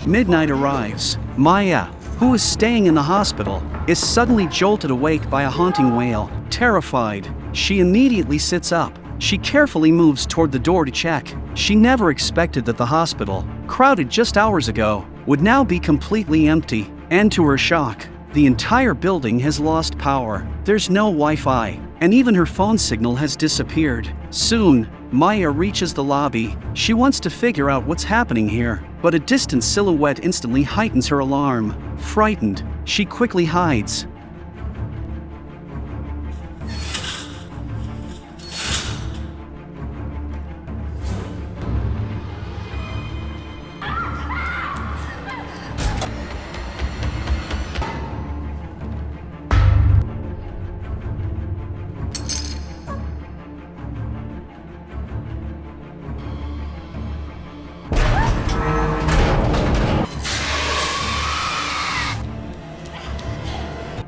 Midnight arrives. Maya, who is staying in the hospital, is suddenly jolted awake by a haunting wail. Terrified, she immediately sits up. She carefully moves toward the door to check. She never expected that the hospital, crowded just hours ago, would now be completely empty. And to her shock, the entire building has lost power. There's no Wi-Fi, and even her phone signal has disappeared. Soon, Maya reaches the lobby. She wants to figure out what's happening here, but a distant silhouette instantly heightens her alarm. Frightened, she quickly hides.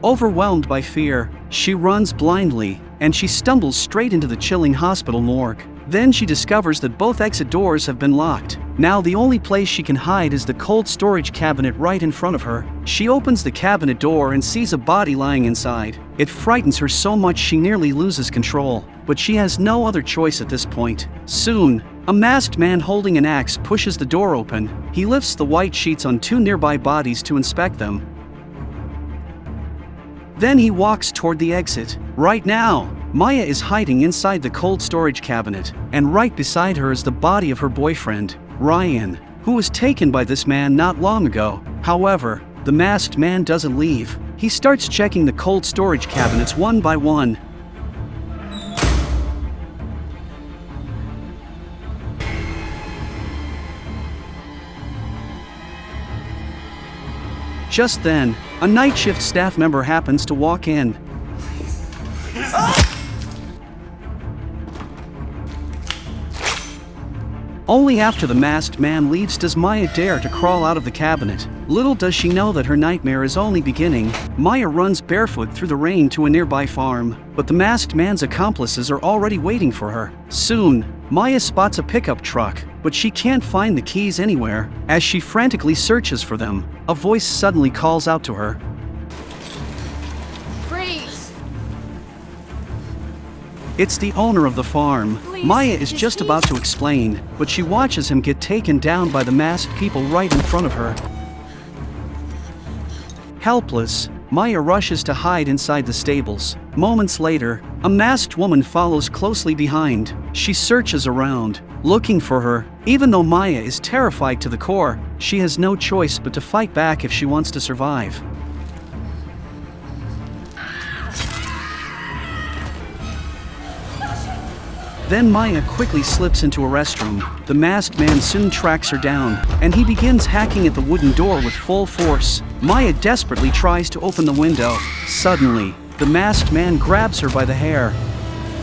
Overwhelmed by fear, she runs blindly, and she stumbles straight into the chilling hospital morgue. Then she discovers that both exit doors have been locked. Now the only place she can hide is the cold storage cabinet right in front of her. She opens the cabinet door and sees a body lying inside. It frightens her so much she nearly loses control, but she has no other choice at this point. Soon, a masked man holding an axe pushes the door open. He lifts the white sheets on two nearby bodies to inspect them. Then he walks toward the exit. Right now, Maya is hiding inside the cold storage cabinet, and right beside her is the body of her boyfriend, Ryan, who was taken by this man not long ago. However, the masked man doesn't leave. He starts checking the cold storage cabinets one by one. Just then, a night shift staff member happens to walk in. Only after the masked man leaves does Maya dare to crawl out of the cabinet. Little does she know that her nightmare is only beginning. Maya runs barefoot through the rain to a nearby farm, but the masked man's accomplices are already waiting for her. Soon, Maya spots a pickup truck, but she can't find the keys anywhere. As she frantically searches for them, a voice suddenly calls out to her. Freeze! It's the owner of the farm. Please, Maya is just about to explain, but she watches him get taken down by the masked people right in front of her. Helpless, Maya rushes to hide inside the stables. Moments later, a masked woman follows closely behind. She searches around, looking for her. Even though Maya is terrified to the core, she has no choice but to fight back if she wants to survive. Then Maya quickly slips into a restroom. The masked man soon tracks her down, and he begins hacking at the wooden door with full force. Maya desperately tries to open the window. Suddenly, the masked man grabs her by the hair.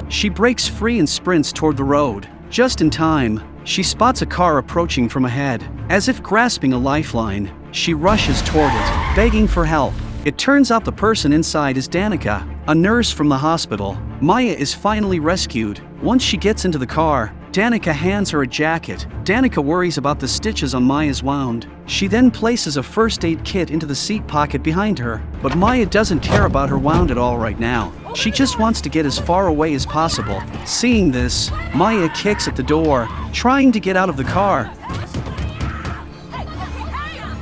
She breaks free and sprints toward the road. Just in time, she spots a car approaching from ahead. As if grasping a lifeline, she rushes toward it, begging for help. It turns out the person inside is Danica, a nurse from the hospital. Maya is finally rescued. Once she gets into the car, Danica hands her a jacket. Danica worries about the stitches on Maya's wound. She then places a first aid kit into the seat pocket behind her. But Maya doesn't care about her wound at all right now. She just wants to get as far away as possible. Seeing this, Maya kicks at the door, trying to get out of the car.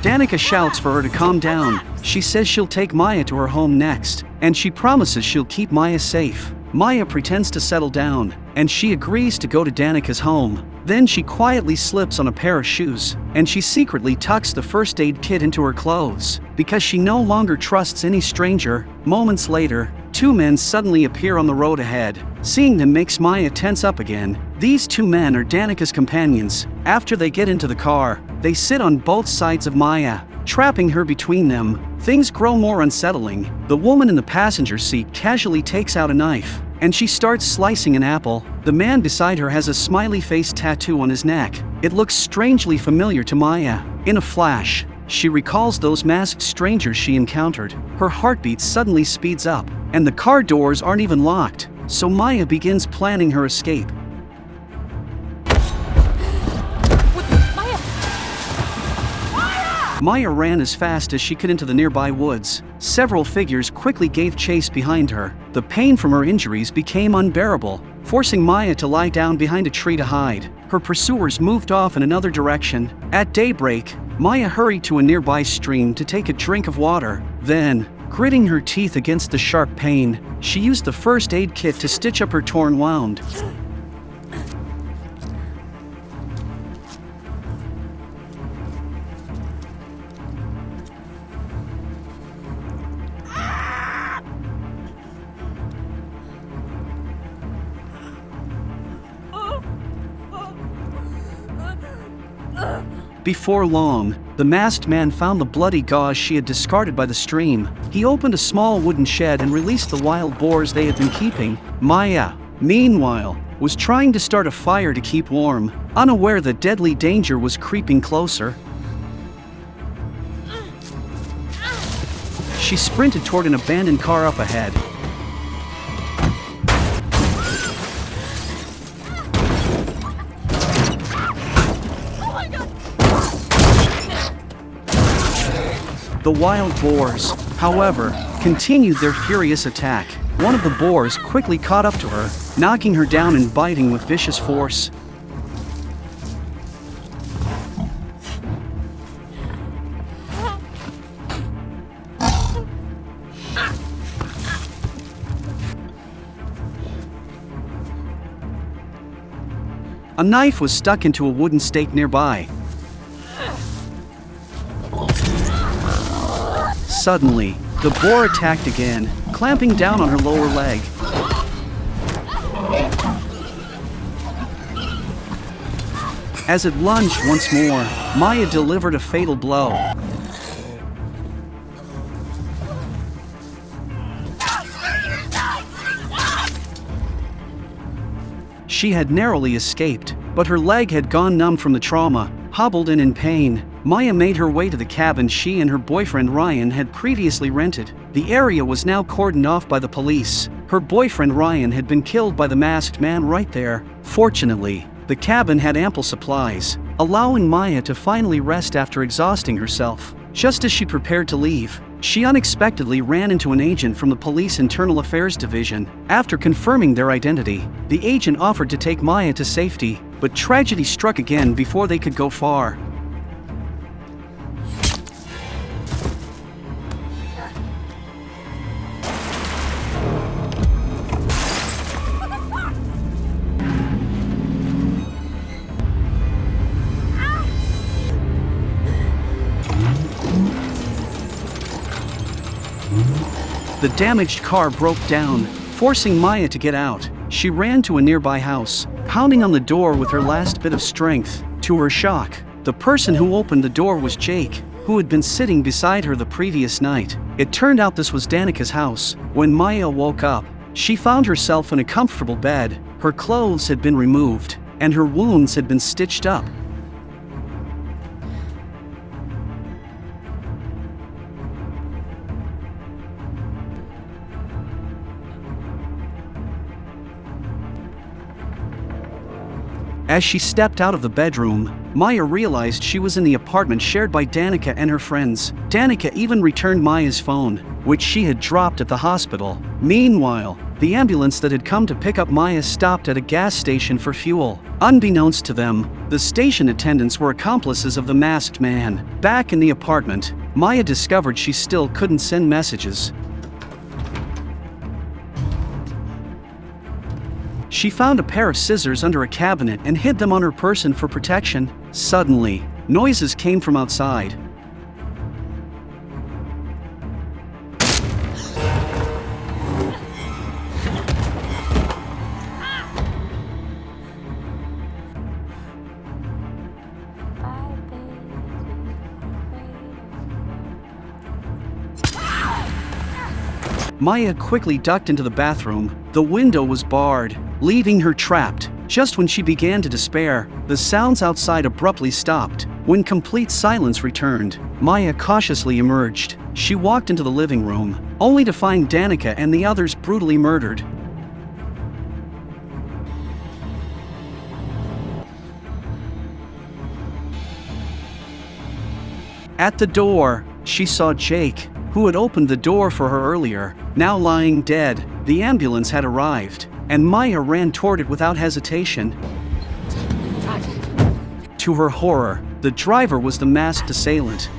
Danica shouts for her to calm down. She says she'll take Maya to her home next, and she promises she'll keep Maya safe. Maya pretends to settle down, and she agrees to go to Danica's home. Then she quietly slips on a pair of shoes, and she secretly tucks the first aid kit into her clothes, because she no longer trusts any stranger. Moments later, two men suddenly appear on the road ahead. Seeing them makes Maya tense up again. These two men are Danica's companions. After they get into the car, they sit on both sides of Maya, trapping her between them. Things grow more unsettling. The woman in the passenger seat casually takes out a knife, and she starts slicing an apple. The man beside her has a smiley face tattoo on his neck. It looks strangely familiar to Maya. In a flash, she recalls those masked strangers she encountered. Her heartbeat suddenly speeds up, and the car doors aren't even locked, so Maya begins planning her escape. Maya! Maya! Maya ran as fast as she could into the nearby woods. Several figures quickly gave chase behind her. The pain from her injuries became unbearable, forcing Maya to lie down behind a tree to hide. Her pursuers moved off in another direction. At daybreak, Maya hurried to a nearby stream to take a drink of water. Then, gritting her teeth against the sharp pain, she used the first aid kit to stitch up her torn wound. Before long, the masked man found the bloody gauze she had discarded by the stream. He opened a small wooden shed and released the wild boars they had been keeping. Maya, meanwhile, was trying to start a fire to keep warm, unaware that deadly danger was creeping closer. She sprinted toward an abandoned car up ahead. The wild boars, however, continued their furious attack. One of the boars quickly caught up to her, knocking her down and biting with vicious force. A knife was stuck into a wooden stake nearby. Suddenly, the boar attacked again, clamping down on her lower leg. As it lunged once more, Maya delivered a fatal blow. She had narrowly escaped, but her leg had gone numb from the trauma. Hobbled in pain, Maya made her way to the cabin she and her boyfriend Ryan had previously rented. The area was now cordoned off by the police. Her boyfriend Ryan had been killed by the masked man right there. Fortunately, the cabin had ample supplies, allowing Maya to finally rest after exhausting herself. Just as she prepared to leave, she unexpectedly ran into an agent from the police internal affairs division. After confirming their identity, the agent offered to take Maya to safety, but tragedy struck again before they could go far. The damaged car broke down, forcing Maya to get out. She ran to a nearby house, pounding on the door with her last bit of strength. To her shock, the person who opened the door was Jake, who had been sitting beside her the previous night. It turned out this was Danica's house. When Maya woke up, she found herself in a comfortable bed. Her clothes had been removed, and her wounds had been stitched up. As she stepped out of the bedroom, Maya realized she was in the apartment shared by Danica and her friends. Danica even returned Maya's phone, which she had dropped at the hospital. Meanwhile, the ambulance that had come to pick up Maya stopped at a gas station for fuel. Unbeknownst to them, the station attendants were accomplices of the masked man. Back in the apartment, Maya discovered she still couldn't send messages. She found a pair of scissors under a cabinet and hid them on her person for protection. Suddenly, noises came from outside. Maya quickly ducked into the bathroom. The window was barred, leaving her trapped. Just when she began to despair, the sounds outside abruptly stopped. When complete silence returned, Maya cautiously emerged. She walked into the living room, only to find Danica and the others brutally murdered. At the door, she saw Jake, who had opened the door for her earlier, now lying dead. The ambulance had arrived, and Maya ran toward it without hesitation. To her horror, the driver was the masked assailant.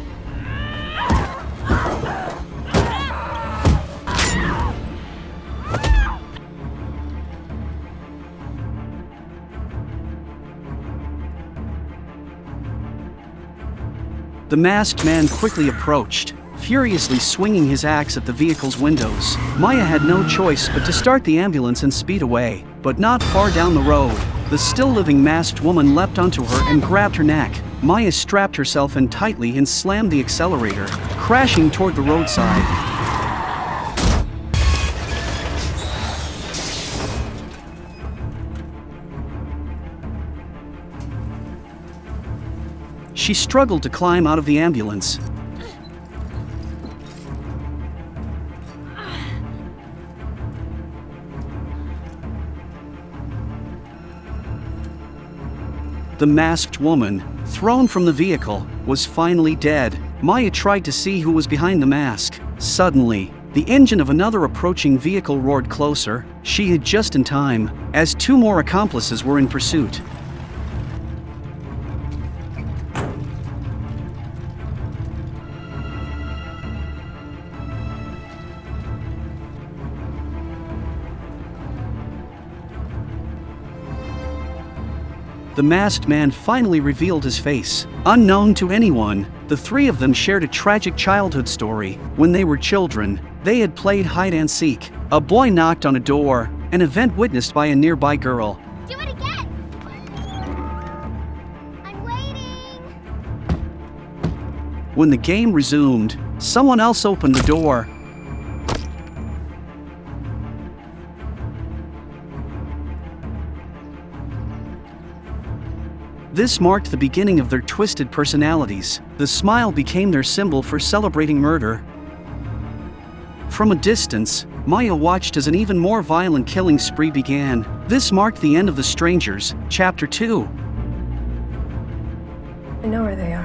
The masked man quickly approached, furiously swinging his axe at the vehicle's windows. Maya had no choice but to start the ambulance and speed away, but not far down the road. The still-living masked woman leapt onto her and grabbed her neck. Maya strapped herself in tightly and slammed the accelerator, crashing toward the roadside. She struggled to climb out of the ambulance. The masked woman, thrown from the vehicle, was finally dead. Maya tried to see who was behind the mask. Suddenly, the engine of another approaching vehicle roared closer. She hid just in time, as two more accomplices were in pursuit. The masked man finally revealed his face. Unknown to anyone, the three of them shared a tragic childhood story. When they were children, they had played hide-and-seek. A boy knocked on a door, an event witnessed by a nearby girl. Do it again! I'm waiting! When the game resumed, someone else opened the door. This marked the beginning of their twisted personalities. The smile became their symbol for celebrating murder. From a distance, Maya watched as an even more violent killing spree began. This marked the end of The Strangers, Chapter 2. I know where they are.